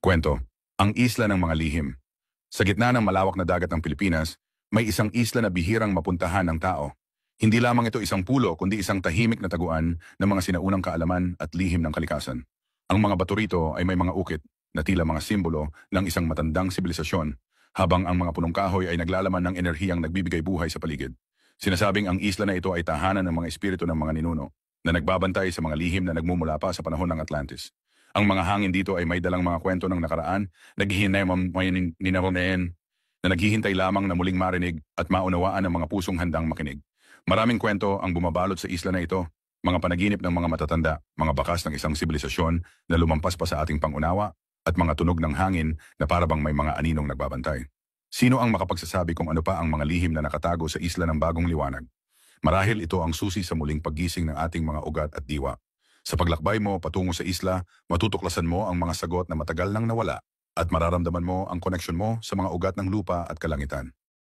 Kwento, ang isla ng mga lihim. Sa gitna ng malawak na dagat ng Pilipinas, may isang isla na bihirang mapuntahan ng tao. Hindi lamang ito isang pulo, kundi isang tahimik na taguan ng mga sinaunang kaalaman at lihim ng kalikasan. Ang mga bato rito ay may mga ukit na tila mga simbolo ng isang matandang sibilisasyon, habang ang mga punong kahoy ay naglalaman ng enerhiyang nagbibigay buhay sa paligid. Sinasabing ang isla na ito ay tahanan ng mga espiritu ng mga ninuno na nagbabantay sa mga lihim na nagmumula pa sa panahon ng Atlantis. Ang mga hangin dito ay may dalang mga kwento ng nakaraan, naghihinay na naghihintay lamang na muling marinig at maunawaan ng mga pusong handang makinig. Maraming kwento ang bumabalot sa isla na ito, mga panaginip ng mga matatanda, mga bakas ng isang sibilisasyon na lumampas pa sa ating pangunawa, at mga tunog ng hangin na parabang may mga aninong nagbabantay. Sino ang makapagsasabi kung ano pa ang mga lihim na nakatago sa isla ng bagong liwanag? Marahil ito ang susi sa muling paggising ng ating mga ugat at diwa. Sa paglakbay mo patungo sa isla, matutuklasan mo ang mga sagot na matagal nang nawala at mararamdaman mo ang koneksyon mo sa mga ugat ng lupa at kalangitan.